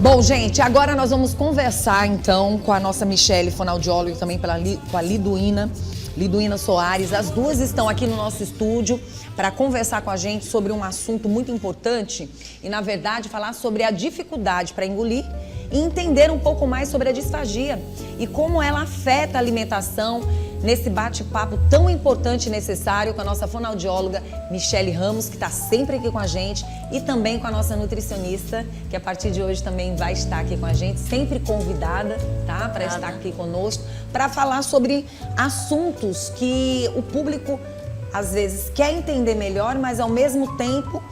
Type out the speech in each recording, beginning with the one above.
Bom, gente, agora nós vamos conversar, então, com a nossa Michele, fonoaudióloga, e também com a Liduína Soares. As duas estão aqui no nosso estúdio para conversar com a gente sobre um assunto muito importante e, na verdade, falar sobre a dificuldade para engolir e entender um pouco mais sobre a disfagia e como ela afeta a alimentação nesse bate-papo tão importante e necessário com a nossa fonoaudióloga Michele Ramos, que está sempre aqui com a gente, e também com a nossa nutricionista, que a partir de hoje também vai estar aqui com a gente, sempre convidada, tá? Para estar aqui conosco, para falar sobre assuntos que o público às vezes quer entender melhor, mas ao mesmo tempo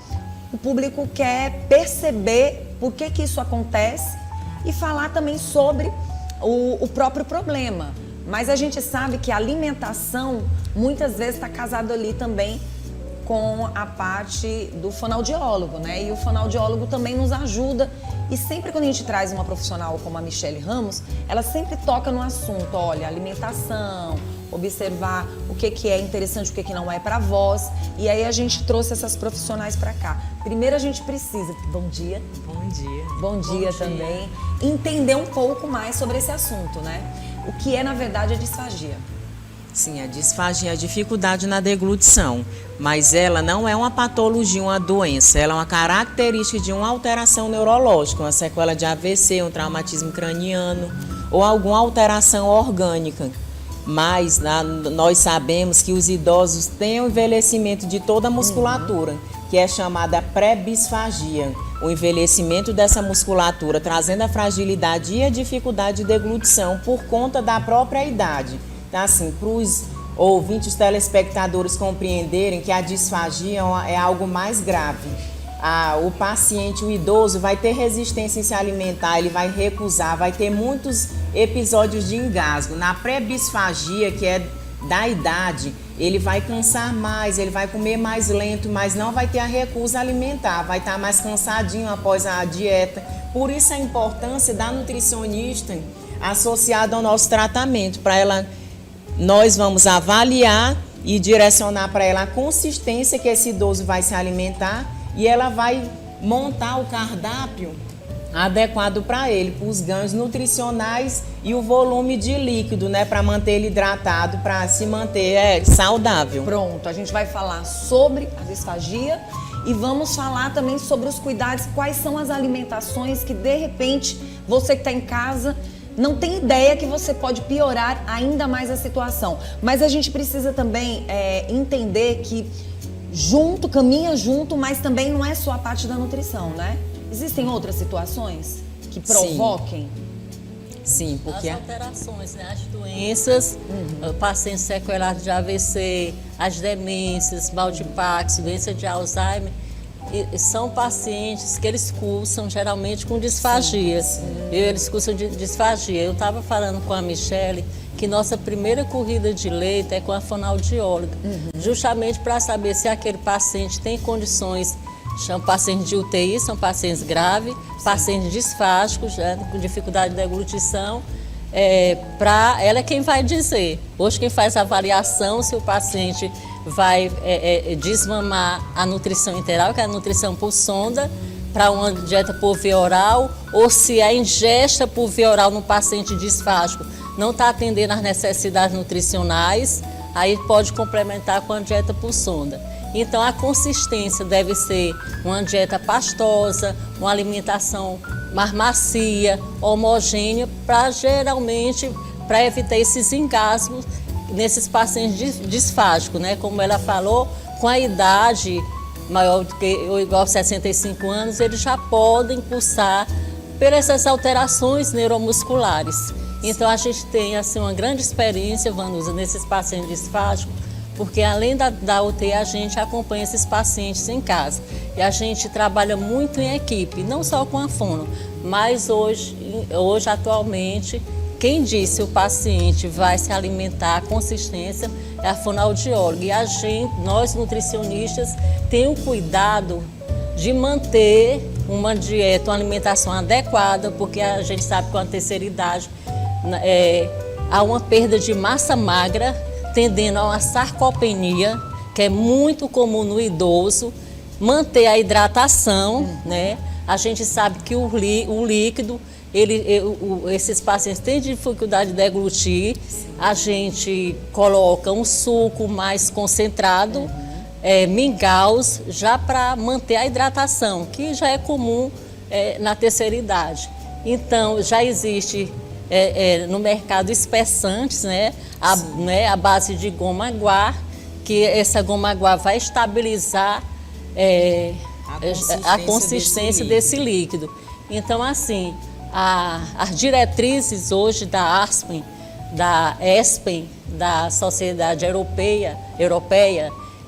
o público quer perceber por que isso acontece e falar também sobre o próprio problema. Mas a gente sabe que a alimentação muitas vezes está casado ali também com a parte do fonoaudiólogo, né? E o fonoaudiólogo também nos ajuda. E sempre quando a gente traz uma profissional como a Michele Ramos, ela sempre toca no assunto, olha, alimentação, observar o que é interessante, o que não é para a voz. E aí a gente trouxe essas profissionais para cá. Primeiro a gente precisa, bom dia. Bom dia. Bom dia também. Entender um pouco mais sobre esse assunto, né? O que é, na verdade, a disfagia? Sim, a disfagia é a dificuldade na deglutição, mas ela não é uma patologia, uma doença, ela é uma característica de uma alteração neurológica, uma sequela de AVC, um traumatismo craniano ou alguma alteração orgânica. Mas nós sabemos que os idosos têm o envelhecimento de toda a musculatura, que é chamada pré-bisfagia. O envelhecimento dessa musculatura, trazendo a fragilidade e a dificuldade de deglutição por conta da própria idade. Então, assim, para os ouvintes, telespectadores compreenderem que a disfagia é algo mais grave. O paciente, o idoso, vai ter resistência em se alimentar, ele vai recusar, vai ter muitos episódios de engasgo. Na pré-bisfagia, que é da idade, ele vai cansar mais, ele vai comer mais lento, mas não vai ter a recusa alimentar, vai estar mais cansadinho após a dieta. Por isso a importância da nutricionista associada ao nosso tratamento, nós vamos avaliar e direcionar para ela a consistência que esse idoso vai se alimentar e ela vai montar o cardápio adequado para ele, para os ganhos nutricionais e o volume de líquido, né, para manter ele hidratado, para se manter saudável. Pronto, a gente vai falar sobre a disfagia e vamos falar também sobre os cuidados, quais são as alimentações que de repente você que está em casa não tem ideia que você pode piorar ainda mais a situação. Mas a gente precisa também entender que caminha junto, mas também não é só a parte da nutrição, né? Existem outras situações que provoquem? Sim, porque as alterações, né? As doenças, pacientes sequelados de AVC, as demências, mal de Parkinson, doença de Alzheimer, são pacientes que eles cursam geralmente com disfagia. Eles cursam de disfagia. Eu estava falando com a Michele que nossa primeira corrida de leito é com a fonoaudióloga, justamente para saber se aquele paciente tem condições. São pacientes de UTI, são pacientes graves, pacientes disfásicos, com dificuldade de deglutição. Ela é quem vai dizer. Hoje quem faz a avaliação se o paciente vai desmamar a nutrição enteral, que é a nutrição por sonda, para uma dieta por via oral, ou se a ingesta por via oral no paciente disfásico não está atendendo às necessidades nutricionais, aí pode complementar com a dieta por sonda. Então a consistência deve ser uma dieta pastosa, uma alimentação mais macia, homogênea, para evitar esses engasgos nesses pacientes disfásicos, né? Como ela falou, com a idade maior do que ou igual a 65 anos, eles já podem cursar por essas alterações neuromusculares. Então a gente tem assim uma grande experiência, Vanusa, nesses pacientes disfásicos, porque além da UTI, a gente acompanha esses pacientes em casa. E a gente trabalha muito em equipe, não só com a fono, mas hoje atualmente, quem diz se o paciente vai se alimentar, a consistência, é a fonoaudióloga. E nós nutricionistas, temos o cuidado de manter uma dieta, uma alimentação adequada, porque a gente sabe que com a terceira idade há uma perda de massa magra, tendendo a uma sarcopenia, que é muito comum no idoso, manter a hidratação, né? A gente sabe que o líquido, esses pacientes têm dificuldade de deglutir. A gente coloca um suco mais concentrado, mingaus, já para manter a hidratação, que já é comum na terceira idade. Então, já existe no mercado espessantes, a base de goma guar, que essa goma guar vai estabilizar a consistência desse líquido. Então, assim, as diretrizes hoje da ASPEN, da ESPEN, da Sociedade Europeia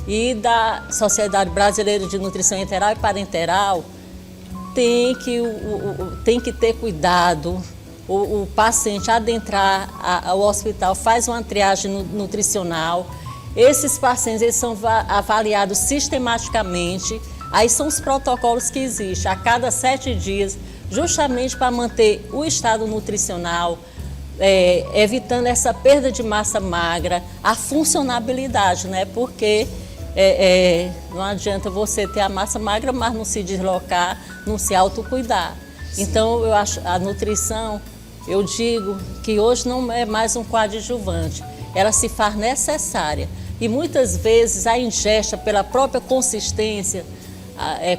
e da Sociedade Brasileira de Nutrição Enteral e Parenteral, tem que ter cuidado. O paciente adentrar ao hospital, faz uma triagem nutricional. Esses pacientes eles são avaliados sistematicamente. Aí são os protocolos que existem a cada 7 dias, justamente para manter o estado nutricional, evitando essa perda de massa magra, a funcionabilidade, né? Porque não adianta você ter a massa magra, mas não se deslocar, não se autocuidar. Então, eu acho a nutrição, eu digo que hoje não é mais um coadjuvante, ela se faz necessária. E muitas vezes a ingesta, pela própria consistência,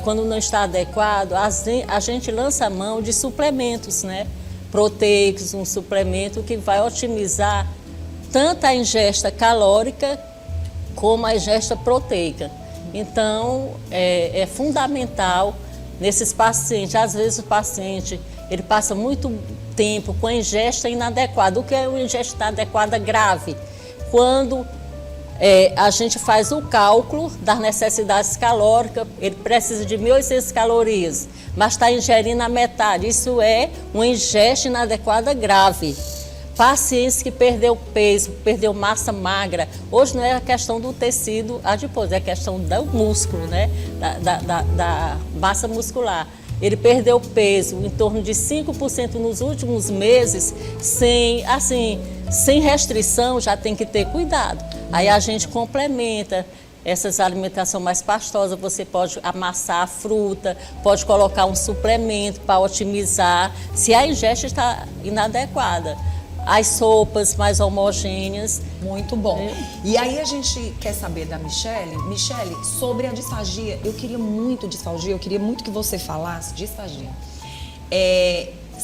quando não está adequado, a gente lança a mão de suplementos, né? Proteicos, um suplemento que vai otimizar tanto a ingesta calórica como a ingesta proteica. Então, é fundamental nesses pacientes. Às vezes o paciente ele passa muito tempo com a ingesta inadequada. O que é uma ingesta inadequada grave? Quando a gente faz o cálculo das necessidades calóricas, ele precisa de 1.800 calorias, mas está ingerindo a metade. Isso é uma ingesta inadequada grave. Pacientes que perdeu peso, perdeu massa magra. Hoje não é a questão do tecido adiposo, é a questão do músculo, né? Da massa muscular. Ele perdeu peso em torno de 5% nos últimos meses, sem restrição, já tem que ter cuidado. Aí a gente complementa essas alimentações mais pastosas, você pode amassar a fruta, pode colocar um suplemento para otimizar, se a ingesta está inadequada. As sopas mais homogêneas. Muito bom. E aí a gente quer saber da Michele. Michele, sobre a disfagia, eu queria muito que você falasse disfagia.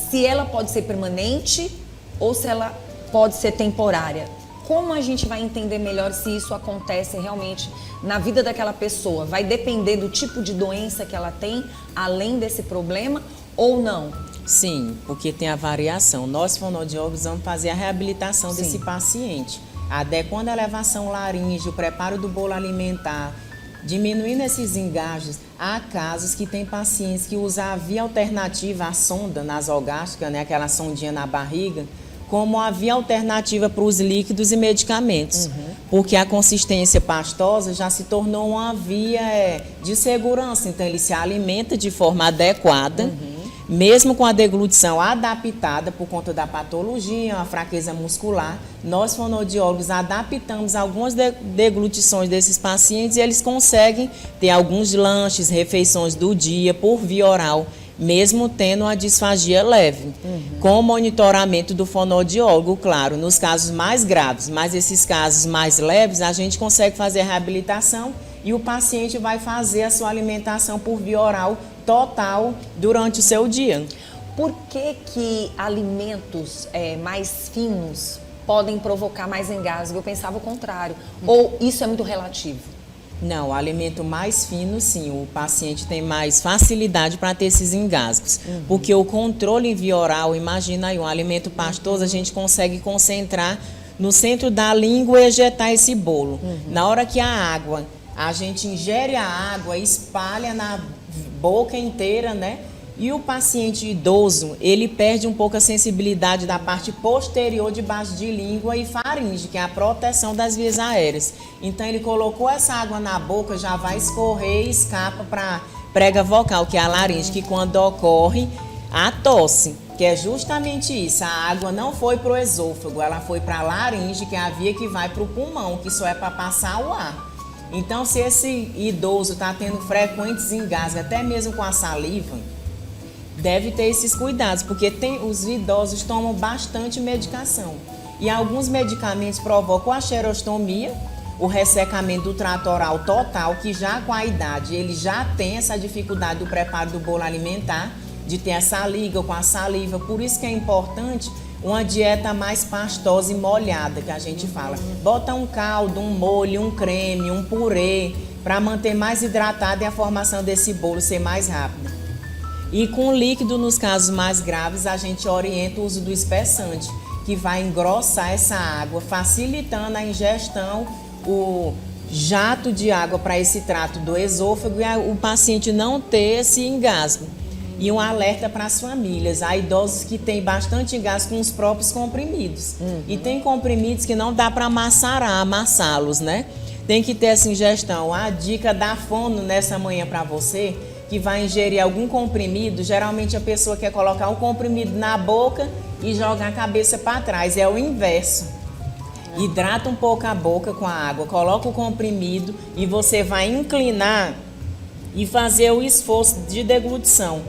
Se ela pode ser permanente ou se ela pode ser temporária. Como a gente vai entender melhor se isso acontece realmente na vida daquela pessoa? Vai depender do tipo de doença que ela tem, além desse problema, ou não? Sim, porque tem a variação. Nós, fonoaudiólogos, vamos fazer a reabilitação desse paciente, adequando a elevação laríngea, o preparo do bolo alimentar, diminuindo esses engasgos. Há casos que tem pacientes que usam a via alternativa, a sonda nasogástrica, né, aquela sondinha na barriga, como a via alternativa para os líquidos e medicamentos, porque a consistência pastosa já se tornou uma via de segurança, então ele se alimenta de forma adequada, mesmo com a deglutição adaptada por conta da patologia, a fraqueza muscular. Nós, fonoaudiólogos, adaptamos algumas deglutições desses pacientes e eles conseguem ter alguns lanches, refeições do dia por via oral, mesmo tendo uma disfagia leve, com monitoramento do fonoaudiólogo, claro, nos casos mais graves, mas esses casos mais leves, a gente consegue fazer a reabilitação e o paciente vai fazer a sua alimentação por via oral total durante o seu dia. Por que alimentos mais finos podem provocar mais engasgo? Eu pensava o contrário. Ou isso é muito relativo? Não, o alimento mais fino, sim, o paciente tem mais facilidade para ter esses engasgos. Porque o controle em via oral, imagina aí, um alimento pastoso, a gente consegue concentrar no centro da língua e ejetar esse bolo. Na hora que a gente ingere a água, espalha na boca inteira, né? E o paciente idoso, ele perde um pouco a sensibilidade da parte posterior de baixo de língua e faringe, que é a proteção das vias aéreas. Então, ele colocou essa água na boca, já vai escorrer e escapa para a prega vocal, que é a laringe, que quando ocorre a tosse, que é justamente isso. A água não foi para o esôfago, ela foi para a laringe, que é a via que vai para o pulmão, que só é para passar o ar. Então, se esse idoso está tendo frequentes engasgos, até mesmo com a saliva, deve ter esses cuidados, porque os idosos tomam bastante medicação. E alguns medicamentos provocam a xerostomia, o ressecamento do trato oral total, que já com a idade ele já tem essa dificuldade do preparo do bolo alimentar, de ter essa liga com a saliva. Por isso que é importante uma dieta mais pastosa e molhada, que a gente fala. Bota um caldo, um molho, um creme, um purê, para manter mais hidratado e a formação desse bolo ser mais rápida. E com líquido, nos casos mais graves, a gente orienta o uso do espessante, que vai engrossar essa água, facilitando a ingestão, o jato de água para esse trato do esôfago e o paciente não ter esse engasgo. E um alerta para as famílias, há idosos que têm bastante engasgo com os próprios comprimidos. E tem comprimidos que não dá para amassá-los, né? Tem que ter essa ingestão. A dica da fono nessa manhã para você, que vai ingerir algum comprimido, geralmente a pessoa quer colocar um comprimido na boca e jogar a cabeça para trás, é o inverso. Hidrata um pouco a boca com a água, coloca o comprimido e você vai inclinar e fazer o esforço de deglutição.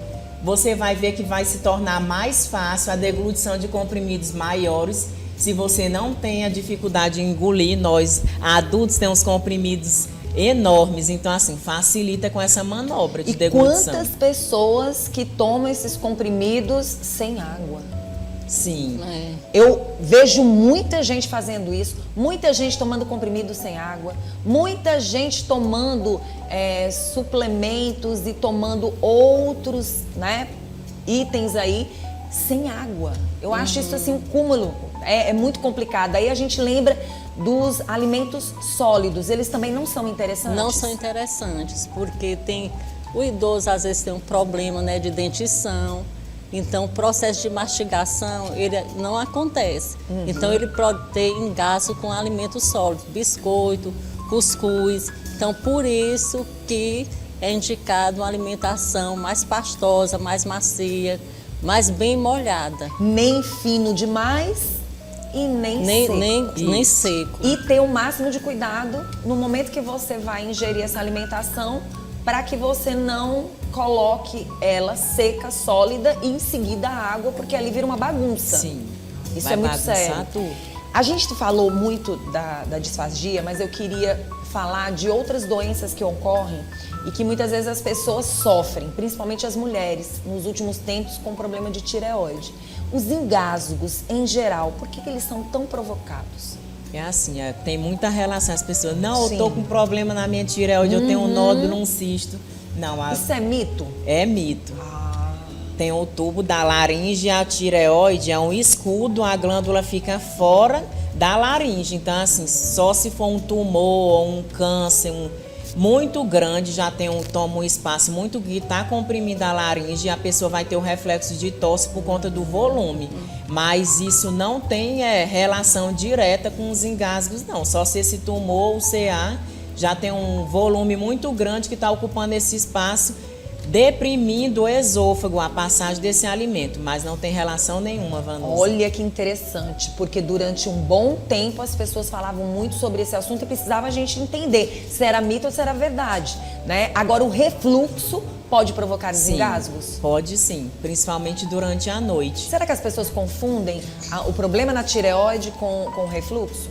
Você vai ver que vai se tornar mais fácil a deglutição de comprimidos maiores. Se você não tem a dificuldade em engolir, nós adultos temos comprimidos enormes, então assim, facilita com essa manobra de deglutição. E quantas pessoas que tomam esses comprimidos sem água? Sim. Eu vejo muita gente fazendo isso, muita gente tomando comprimido sem água, muita gente tomando suplementos e tomando outros, né, itens aí sem água. Eu acho isso assim um cúmulo, é muito complicado. Aí a gente lembra dos alimentos sólidos, eles também não são interessantes? Não são interessantes, porque o idoso às vezes tem um problema, né, de dentição. Então, o processo de mastigação, ele não acontece. Então, ele pode ter engasgo com alimentos sólidos, biscoito, cuscuz. Então, por isso que é indicado uma alimentação mais pastosa, mais macia, mais bem molhada. Nem fino demais e nem seco. E ter o máximo de cuidado no momento que você vai ingerir essa alimentação, para que você não coloque ela seca, sólida e em seguida a água, porque ali vira uma bagunça. Sim. Isso vai é muito bagunçar sério. tudo. A gente falou muito da disfagia, mas eu queria falar de outras doenças que ocorrem e que muitas vezes as pessoas sofrem, principalmente as mulheres, nos últimos tempos com problema de tireoide. Os engasgos, em geral, por que eles são tão provocados? É assim, tem muita relação. As pessoas, não, Sim. eu tô com problema na minha tireoide, eu tenho um nódulo, um cisto. Não, Isso é mito? é mito. Tem o tubo da laringe e a tireoide, é um escudo, a glândula fica fora da laringe. Então, assim, só se for um tumor ou um câncer muito grande, já toma um espaço muito que está comprimido a laringe e a pessoa vai ter o reflexo de tosse por conta do volume. Mas isso não tem relação direta com os engasgos, não. Só se esse tumor, o CA, já tem um volume muito grande que está ocupando esse espaço, deprimindo o esôfago, a passagem desse alimento, mas não tem relação nenhuma, Vanusa. Olha que interessante, porque durante um bom tempo as pessoas falavam muito sobre esse assunto e precisava a gente entender se era mito ou se era verdade, né? Agora, o refluxo pode provocar os engasgos? Pode sim, principalmente durante a noite. Será que as pessoas confundem o problema na tireoide com o refluxo?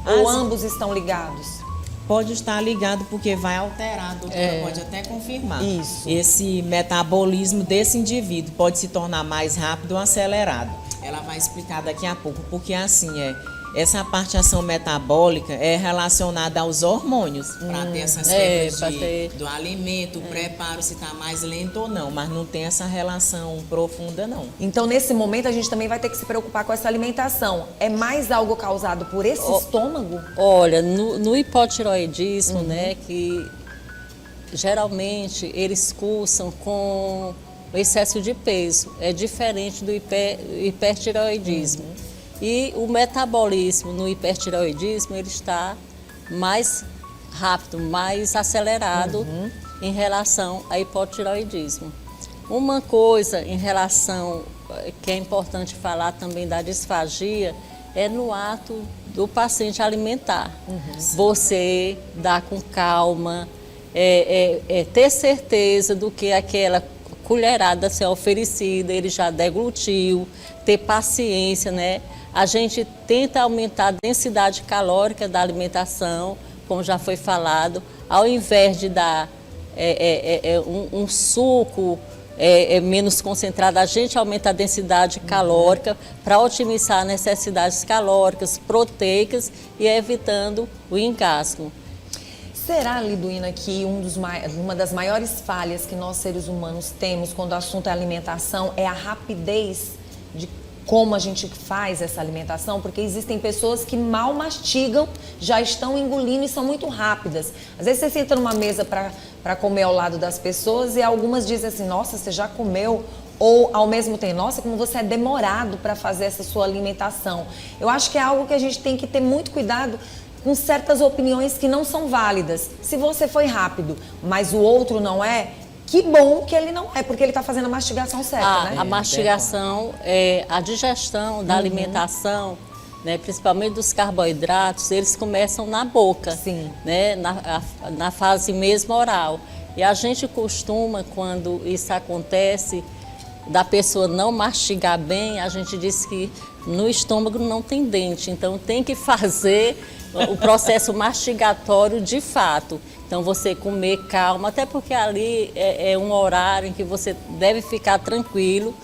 Ou ambos estão ligados? Pode estar ligado porque vai alterar, a doutora pode até confirmar. Isso. Esse metabolismo desse indivíduo pode se tornar mais rápido ou acelerado. Ela vai explicar daqui a pouco, porque assim essa parte de ação metabólica é relacionada aos hormônios, para ter essas quebras do alimento, o preparo, se está mais lento ou não, mas não tem essa relação profunda, não. Então, nesse momento, a gente também vai ter que se preocupar com essa alimentação. É mais algo causado por esse estômago? Olha, no hipotireoidismo, né, que geralmente eles cursam com o excesso de peso. É diferente do hipertireoidismo. E o metabolismo no hipertireoidismo, ele está mais rápido, mais acelerado em relação ao hipotireoidismo. Uma coisa em relação, que é importante falar também da disfagia, é no ato do paciente alimentar. Você dá com calma, ter certeza do que aquela colherada ser oferecida, ele já deglutiu, ter paciência, né? A gente tenta aumentar a densidade calórica da alimentação, como já foi falado, ao invés de dar um suco menos concentrado, a gente aumenta a densidade calórica para otimizar necessidades calóricas, proteicas e evitando o engasgo. Será, Liduína, que uma das maiores falhas que nós seres humanos temos quando o assunto é alimentação é a rapidez de como a gente faz essa alimentação? Porque existem pessoas que mal mastigam, já estão engolindo e são muito rápidas. Às vezes você senta numa mesa para comer ao lado das pessoas e algumas dizem assim, nossa, você já comeu? Ou ao mesmo tempo, nossa, como você é demorado para fazer essa sua alimentação. Eu acho que é algo que a gente tem que ter muito cuidado com certas opiniões que não são válidas. Se você foi rápido, mas o outro não é, que bom que ele não é, porque ele está fazendo a mastigação certa, né? A mastigação, a digestão da alimentação, né, principalmente dos carboidratos, eles começam na boca, Sim. né, na fase mesmo oral. E a gente costuma, quando isso acontece, da pessoa não mastigar bem, a gente diz que no estômago não tem dente, então tem que fazer o processo mastigatório de fato. Então você comer calma, até porque ali é um horário em que você deve ficar tranquilo,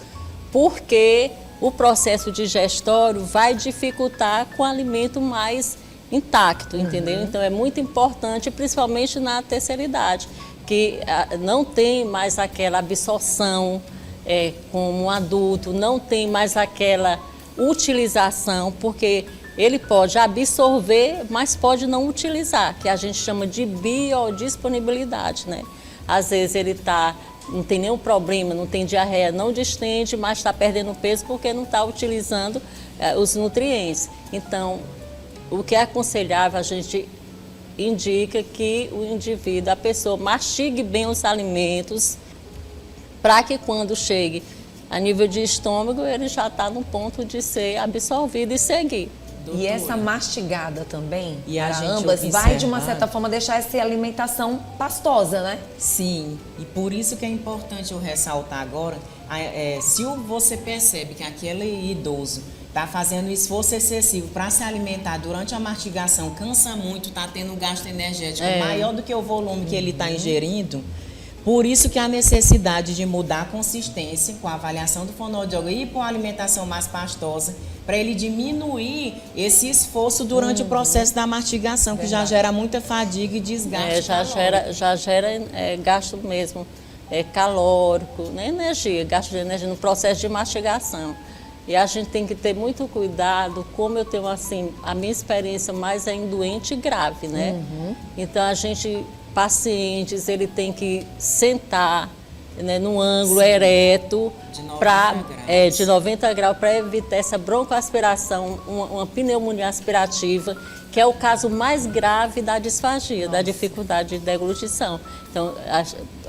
porque o processo digestório vai dificultar com o alimento mais intacto, entendeu? Então é muito importante, principalmente na terceira idade, que não tem mais aquela absorção como um adulto, não tem mais aquela utilização, porque ele pode absorver, mas pode não utilizar, que a gente chama de biodisponibilidade, né? Às vezes ele não tem nenhum problema, não tem diarreia, não distende, mas está perdendo peso porque não está utilizando os nutrientes. Então, o que é aconselhável, a gente indica que o indivíduo, a pessoa, mastigue bem os alimentos, para que quando chegue a nível de estômago, ele já está no ponto de ser absorvido e seguir. E essa mastigada também, E a para gente ambas, vai de uma observar- certa forma deixar essa alimentação pastosa, né? Sim, e por isso que é importante eu ressaltar agora, se você percebe que aquele idoso está fazendo esforço excessivo para se alimentar durante a mastigação, cansa muito, está tendo um gasto energético maior do que o volume que ele está ingerindo, por isso que a necessidade de mudar a consistência com a avaliação do fonoaudiólogo e com a alimentação mais pastosa, para ele diminuir esse esforço durante o processo da mastigação, que já gera muita fadiga e desgaste calórico. Já gera gasto mesmo calórico, né? Gasto de energia no processo de mastigação. E a gente tem que ter muito cuidado, como eu tenho assim, a minha experiência mais é em doente grave, né? Então pacientes, ele tem que sentar, né, num ângulo ereto de 90 graus para evitar essa broncoaspiração, uma pneumonia aspirativa, que é o caso mais grave da disfagia, da dificuldade de deglutição. Então,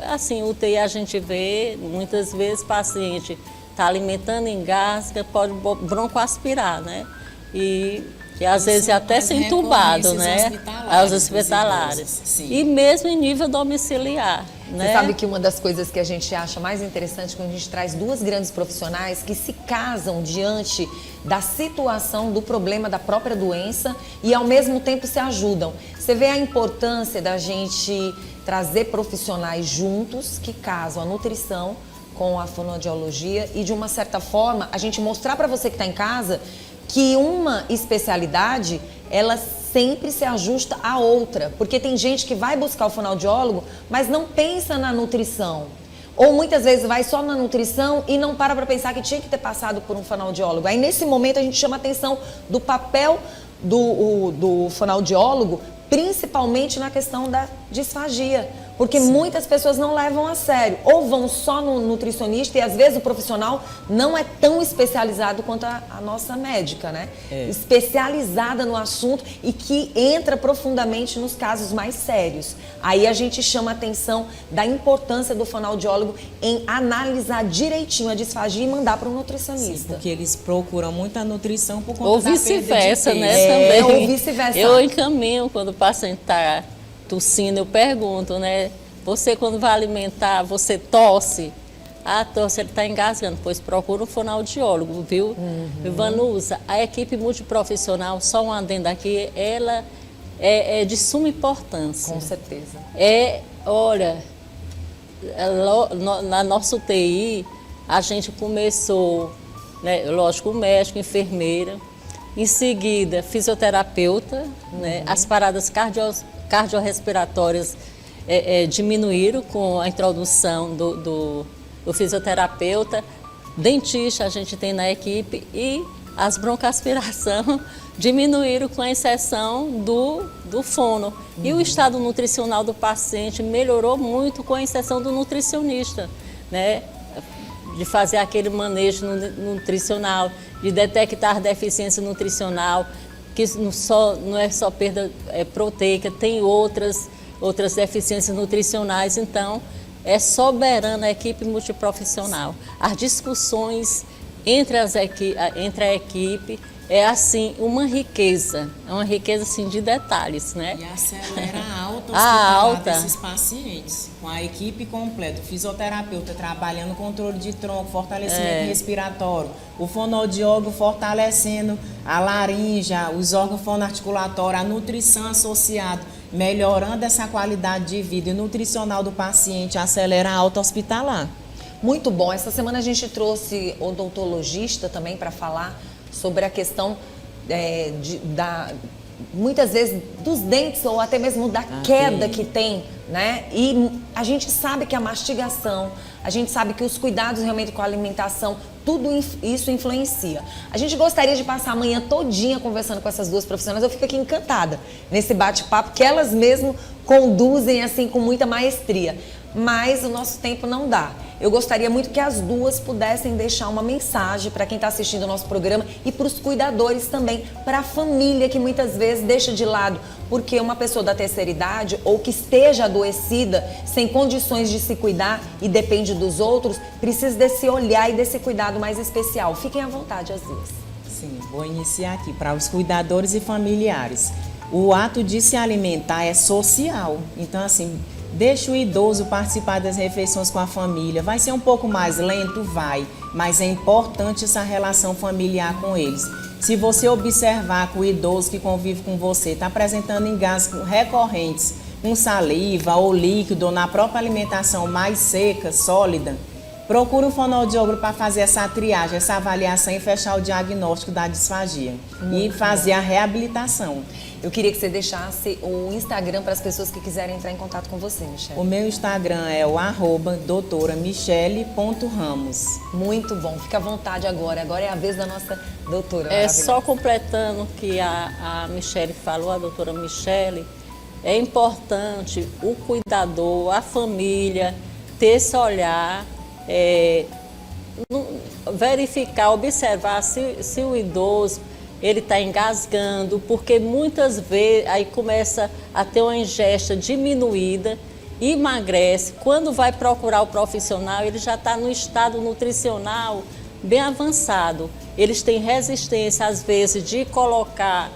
assim, UTI a gente vê, muitas vezes, paciente está alimentando, engasga, pode broncoaspirar, né? E às vezes até ser entubado, né? Aos hospitalares. E mesmo em nível domiciliar, né? Você sabe que uma das coisas que a gente acha mais interessante quando a gente traz duas grandes profissionais que se casam diante da situação, do problema da própria doença e ao mesmo tempo se ajudam. Você vê a importância da gente trazer profissionais juntos que casam a nutrição com a fonoaudiologia e de uma certa forma a gente mostrar para você que está em casa que uma especialidade, ela sempre se ajusta à outra. Porque tem gente que vai buscar o fonoaudiólogo, mas não pensa na nutrição. Ou muitas vezes vai só na nutrição e não para pensar que tinha que ter passado por um fonoaudiólogo. Aí nesse momento a gente chama a atenção do papel do fonoaudiólogo, principalmente na questão da disfagia. Porque muitas pessoas não levam a sério, ou vão só no nutricionista e às vezes o profissional não é tão especializado quanto a nossa médica, né? Especializada no assunto e que entra profundamente nos casos mais sérios. Aí a gente chama a atenção da importância do fonoaudiólogo em analisar direitinho a disfagia e mandar para um nutricionista. Sim, porque eles procuram muita nutrição por conta Ou da perda de vice-versa, peso. né? Também. Ou vice-versa. Eu encaminho quando o paciente está tossindo, eu pergunto, né? Você quando vai alimentar, você tosse? Ah, você está engasgando, pois procura um fonoaudiólogo, viu? Vanusa, a equipe multiprofissional, só um adendo aqui, ela é de suma importância. Com certeza. Olha, na nossa UTI, a gente começou, né, lógico, médico, enfermeira, em seguida fisioterapeuta, né, as paradas cardiorrespiratórias diminuíram com a introdução do fisioterapeuta, dentista a gente tem na equipe e as broncoaspiração diminuíram com a exceção do fono. E o estado nutricional do paciente melhorou muito com a exceção do nutricionista, né? De fazer aquele manejo nutricional, de detectar deficiência nutricional, que não é só perda proteica, tem outras deficiências nutricionais. Então, é soberana a equipe multiprofissional. As discussões entre a equipe é assim uma riqueza assim, de detalhes, né? E acelera a alta desses pacientes, com a equipe completa, o fisioterapeuta trabalhando controle de tronco, fortalecimento respiratório, o fonoaudiólogo fortalecendo a laringe, os órgãos fonoarticulatórios, a nutrição associada, melhorando essa qualidade de vida e nutricional do paciente, acelera a alta hospitalar. Muito bom. Essa semana a gente trouxe odontologista também para falar sobre a questão muitas vezes dos dentes ou até mesmo da queda que tem, né? E a gente sabe que a mastigação, a gente sabe que os cuidados realmente com a alimentação, tudo isso influencia. A gente gostaria de passar a manhã todinha conversando com essas duas profissionais. Eu fico aqui encantada nesse bate-papo que elas mesmo conduzem assim com muita maestria. Mas o nosso tempo não dá. Eu gostaria muito que as duas pudessem deixar uma mensagem para quem está assistindo o nosso programa e para os cuidadores também, para a família que muitas vezes deixa de lado, porque uma pessoa da terceira idade ou que esteja adoecida, sem condições de se cuidar e depende dos outros, precisa desse olhar e desse cuidado mais especial. Fiquem à vontade as duas. Sim, vou iniciar aqui para os cuidadores e familiares. O ato de se alimentar é social, então assim, deixa o idoso participar das refeições com a família. Vai ser um pouco mais lento? Vai, mas é importante essa relação familiar com eles. Se você observar que o idoso que convive com você está apresentando engasgos recorrentes, com saliva ou líquido, ou na própria alimentação mais seca, sólida, procura um fonoaudiólogo para fazer essa triagem, essa avaliação e fechar o diagnóstico da disfagia. E fazer a reabilitação. Eu queria que você deixasse o Instagram para as pessoas que quiserem entrar em contato com você, Michele. O meu Instagram é o @doutoramichele.ramos. Muito bom, fica à vontade agora. Agora é a vez da nossa doutora. Só completando o que a Michele falou, a doutora Michele, é importante o cuidador, a família, ter esse olhar, verificar, observar se o idoso ele está engasgando, porque muitas vezes aí começa a ter uma ingesta diminuída, emagrece. Quando vai procurar o profissional, ele já está no estado nutricional bem avançado. Eles têm resistência, às vezes, de colocar,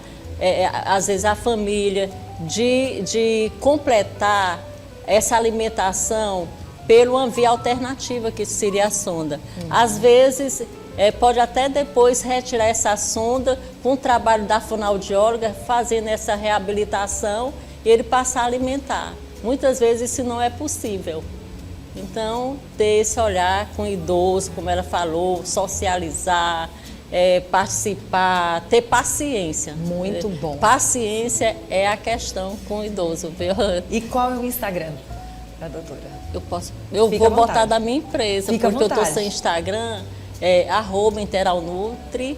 às vezes, a família, de completar essa alimentação pela uma via alternativa, que seria a sonda. Às vezes, pode até depois retirar essa sonda com o trabalho da fonoaudióloga, fazendo essa reabilitação e ele passar a alimentar. Muitas vezes isso não é possível. Então, ter esse olhar com o idoso, como ela falou, socializar, participar, ter paciência. Muito bom. Paciência é a questão com o idoso, viu? E qual é o Instagram da doutora? Eu vou botar da minha empresa, Fica porque eu estou sem Instagram. @interalnutri,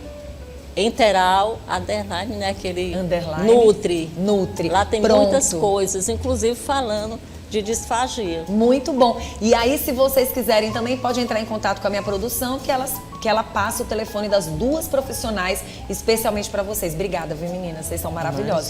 Interal, underline, né? Aquele underline, Nutri. Lá tem muitas coisas, inclusive falando de disfagia. Muito bom. E aí, se vocês quiserem também, pode entrar em contato com a minha produção, que ela passa o telefone das duas profissionais, especialmente para vocês. Obrigada, viu, meninas? Vocês são maravilhosas.